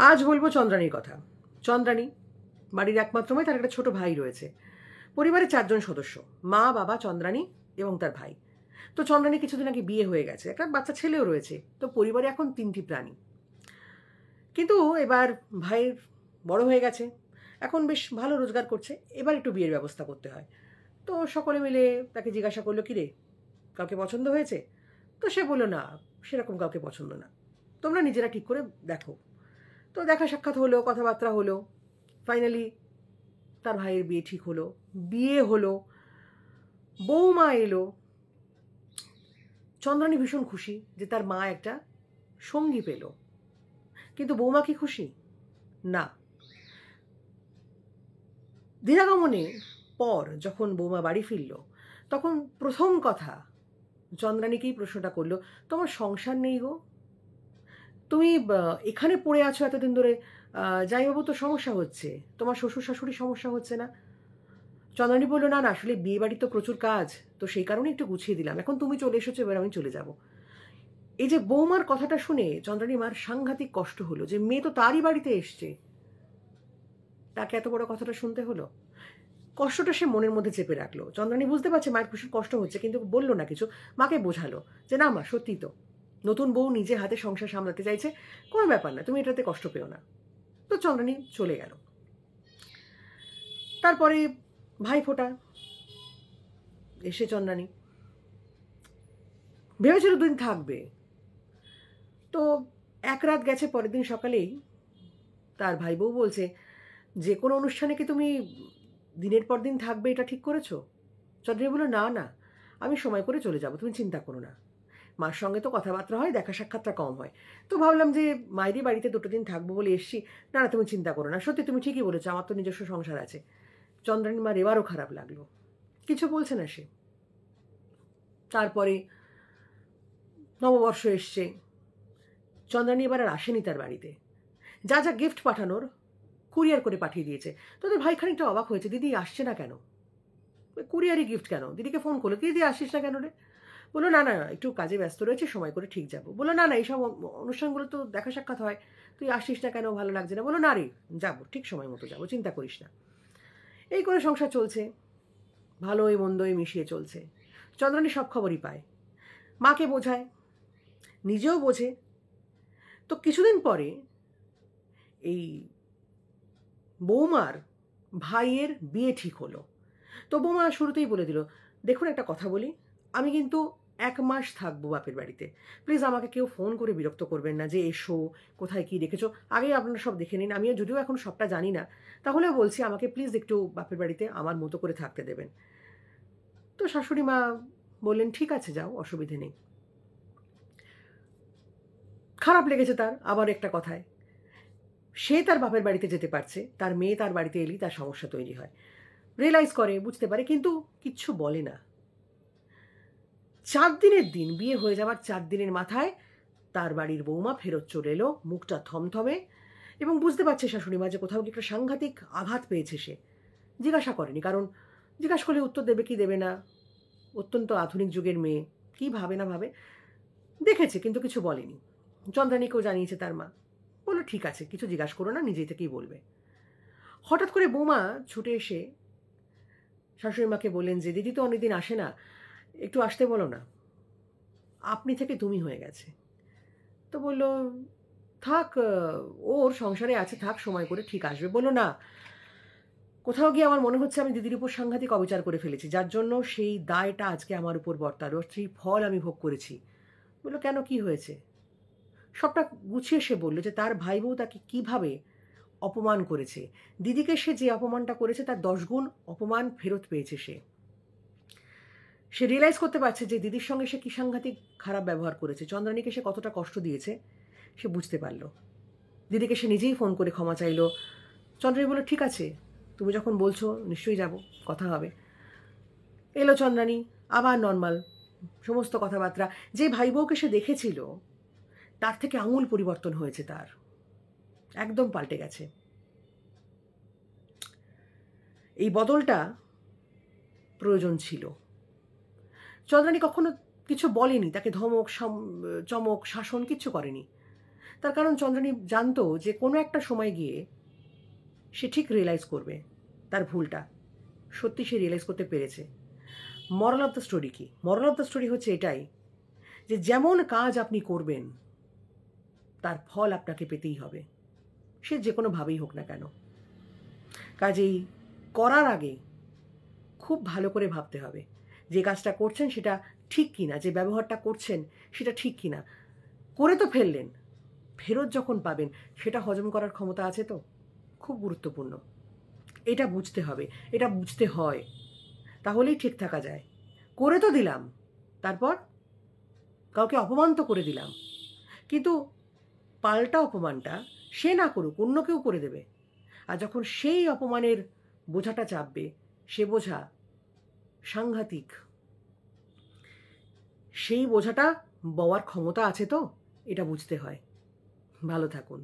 আজ বলবো চন্দ্রানীর কথা। চন্দ্রানী বাড়ির একমাত্র মেয়ে, তার একটা ছোট ভাই রয়েছে। পরিবারে 4 জন সদস্য, মা, বাবা, চন্দ্রানী এবং তার ভাই। তো চন্দ্রানী কিছুদিন আগে বিয়ে হয়ে গেছে, একটা বাচ্চা ছেলেও রয়েছে। তো পরিবারে এখন 3টি প্রাণী। কিন্তু এবার ভাইয়ের বড় হয়ে গেছে, এখন বেশ ভালো রোজগার করছে, এবার একটু বিয়ের ব্যবস্থা করতে হয়। তো সকলে মিলে তাকে জিজ্ঞাসা করলো, কিরে কাউকে পছন্দ হয়েছে? তো সে বললো, না সেরকম কাউকে পছন্দ না, তোমরা নিজেরা ঠিক করে দেখো। তো দেখা সাক্ষাৎ হলো, কথাবার্তা হলো, ফাইনালি তার ভাইয়ের বিয়ে ঠিক হলো। বিয়ে হলো, বৌমা এলো। চন্দ্রানী ভীষণ খুশি যে তার মা একটা সঙ্গী পেল। কিন্তু বৌমা কি খুশি? না। দিনাগমনে পর যখন বৌমা বাড়ি ফিরল, তখন প্রথম কথা চন্দ্রানীকেই প্রশ্নটা করলো, তোমার সংসার নেই গো? তুমি এখানে পড়ে আছো এতদিন ধরে, জামাইবাবু তো সমস্যা হচ্ছে, তোমার শ্বশুর শাশুড়ি সমস্যা হচ্ছে না? চন্দ্রানী বলল, না না, আসলে বিয়ে বাড়ির তো প্রচুর কাজ, তো সেই কারণে একটু গুছিয়ে দিলাম, এখন তুমি চলে এসেছো, এবার আমি চলে যাব। এই যে বৌমার কথাটা শুনে চন্দ্রানী মার সাংঘাতিক কষ্ট হলো, যে মেয়ে তো তারই বাড়িতে এসছে, তাকে এত বড় কথাটা শুনতে হলো। কষ্টটা সে মনের মধ্যে চেপে রাখলো। চন্দ্রানী বুঝতে পারছে মায়ের প্রচুর কষ্ট হচ্ছে, কিন্তু বললো না কিছু। মাকে বোঝালো যে না মা, সত্যি তো, নতুন বউ নিজে হাতে সংসার সামলাতে চাইছে, কোনো ব্যাপার না, তুমি এটাতে কষ্ট পেও না। তো চন্দ্রানী চলে গেল। তারপরে ভাই ফোটা এসে চন্দ্রানী ভেবেছিল দুদিন থাকবে। তো এক রাত গেছে, পরের দিন সকালেই তার ভাই বউ বলছে, যে কোনো অনুষ্ঠানে কি তুমি দিনের পর দিন থাকবে, এটা ঠিক করেছো? চন্দ্রানী বলল, না না, আমি সময় করে চলে যাব, তুমি চিন্তা করো না। মার সঙ্গে তো কথাবার্তা হয়, দেখা সাক্ষাৎটা কম হয়, তো ভাবলাম যে মায়েরই বাড়িতে 2 দিন থাকবো বলে এসছি। না না, তুমি চিন্তা করো না, সত্যি তুমি ঠিকই বলেছো, আমার তো নিজস্ব সংসার আছে। চন্দ্রানী মার এবারও খারাপ লাগলো, কিছু বলছে না সে। তারপরে নববর্ষ এসছে, চন্দ্রানী এবার আর আসেনি তার বাড়িতে। যা যা গিফট পাঠানোর কুরিয়ার করে পাঠিয়ে দিয়েছে। তোদের ভাই খানিকটা অবাক হয়েছে, দিদি আসছে না কেন, কুরিয়ারই গিফট কেন? দিদিকে ফোন করলো, দিদি আসিস না কেন রে? বললো, না না, একটু কাজে ব্যস্ত রয়েছে, সময় করে ঠিক যাবো। বললো, না না, এইসব অনুষ্ঠানগুলো তো দেখা সাক্ষাৎ হয়, তুই আসিস না কেন, ভালো লাগছে না? বললো, না রে, যাবো, ঠিক সময় মতো যাবো, চিন্তা করিস না। এই করে সংসার চলছে, ভালোই মন্দই মিশিয়ে চলছে। চন্দ্রানী সব খবরই পায়, মাকে বোঝায়, নিজেও বোঝে। তো কিছুদিন পরে এই বৌমার ভাইয়ের বিয়ে ঠিক হলো। তো বৌমা শুরুতেই বলে দিল, দেখুন একটা কথা বলি, আমি কিন্তু 1 মাস থাকবো বাপের বাড়িতে, প্লিজ আমাকে কেউ ফোন করে বিরক্ত করবেন না যে এসো, কোথায় কী রেখেছো, আগেই আপনারা সব দেখে নিন, আমিও যদিও এখন সবটা জানি না, তাহলেও বলছি আমাকে প্লিজ একটু বাপের বাড়িতে আমার মতো করে থাকতে দেবেন। তো শাশুড়ি মা বললেন, ঠিক আছে যাও, অসুবিধে নেই। খারাপ লেগেছে তার আবার একটা কথায়, সে তার বাপের বাড়িতে যেতে পারছে, তার মেয়ে তার বাড়িতে এলেই তার সমস্যা তৈরি হয়। রিয়েলাইজ করে, বুঝতে পারে, কিন্তু কিচ্ছু বলে না। 4 দিনের দিন, বিয়ে হয়ে যাওয়ার 4 দিনের মাথায় তার বাড়ির বৌমা ফেরত চলে এলো, মুখটা থমথমে, এবং বুঝতে পারছে শাশুড়ি মা যে কোথাও কি একটা সাংঘাতিক আঘাত পেয়েছে সে। জিজ্ঞাসা করেনি, কারণ জিজ্ঞাসা করলে উত্তর দেবে কি দেবে না, অত্যন্ত আধুনিক যুগের মেয়ে, কি ভাবে না ভাবে, দেখেছে কিন্তু কিছু বলেনি। চন্দ্রানীকেও জানিয়েছে তার মা, বললো ঠিক আছে, কিছু জিজ্ঞাসা করো না, নিজেই থেকেই বলবে। হঠাৎ করে বৌমা ছুটে এসে শাশুড়ি মাকে বললেন যে দিদি তো অনেকদিন আসে না, একটু আসতে বলো না, আপনি থেকে তুমি হয়ে গেছে। তো বলল, থাক, ওর সংসারে আছে, থাক, সময় করে ঠিক আসবে। বললো, না, কোথাও গিয়ে আমার মনে হচ্ছে আমি দিদির উপর সাংঘাতিক অবিচার করে ফেলেছি, যার জন্য সেই দায়টা আজকে আমার উপর বর্তালো, সেই ফল আমি ভোগ করেছি। বললো, কেন, কি হয়েছে? সবটা গুছিয়ে সে বললো যে তার ভাই বউ তাকে কীভাবে অপমান করেছে, দিদিকে সে যে অপমানটা করেছে তার 10 গুণ অপমান ফেরত পেয়েছে সে। সে রিয়েলাইজ করতে পারছে যে দিদির সঙ্গে সে কী সাংঘাতিক খারাপ ব্যবহার করেছে, চন্দ্রানীকে সে কতটা কষ্ট দিয়েছে সে বুঝতে পারল। দিদিকে সে নিজেই ফোন করে ক্ষমা চাইল। চন্দ্রানী বলল, ঠিক আছে, তুমি যখন বলছো নিশ্চয়ই যাব, কথা হবে। এলো চন্দ্রানী, আবার নর্মাল সমস্ত কথাবার্তা। যে ভাই বউকে সে দেখেছিল তার থেকে আমূল পরিবর্তন হয়েছে, তার একদম পাল্টে গেছে। এই বদলটা প্রয়োজন ছিল। চন্দ্রানী কখনো কিছু বলেনি, তাকে ধমক চমক শাসন কিচ্ছু করেনি, তার কারণ চন্দ্রনী জানতো যে কোনো একটা সময় গিয়ে সে ঠিক রিয়েলাইজ করবে তার ভুলটা। সত্যি সে রিয়েলাইজ করতে পেরেছে। মরাল অফ দ্য স্টোরি কি? মরাল অফ দ্য স্টোরি হচ্ছে এটাই যে যেমন কাজ আপনি করবেন তার ফল আপনাকে পেতেই হবে, সে যে কোনোভাবেই হোক না কেন। কাজেই করার আগে খুব ভালো করে ভাবতে হবে যে কাজটা করছেন সেটা ঠিক কিনা, যে ব্যবহারটা করছেন সেটা ঠিক কিনা। করে তো ফেললেন, ফেরত যখন পাবেন সেটা হজম করার ক্ষমতা আছে তো? খুব গুরুত্বপূর্ণ। এটা বুঝতে হবে, এটা বুঝতে হয়, তাহলেই ঠিক থাকা যায়। করে তো দিলাম, তারপর কাউকে অপমান তো করে দিলাম, কিন্তু পাল্টা অপমানটা সে না করুক, অন্য কেউ করে দেবে। আর যখন সেই অপমানের বোঝাটা চাপবে, সে বোঝা সাংঘাতিক। সেই বোঝাটা বওয়ার ক্ষমতা আছে তো? এটা বুঝতে হয়। ভালো থাকুন।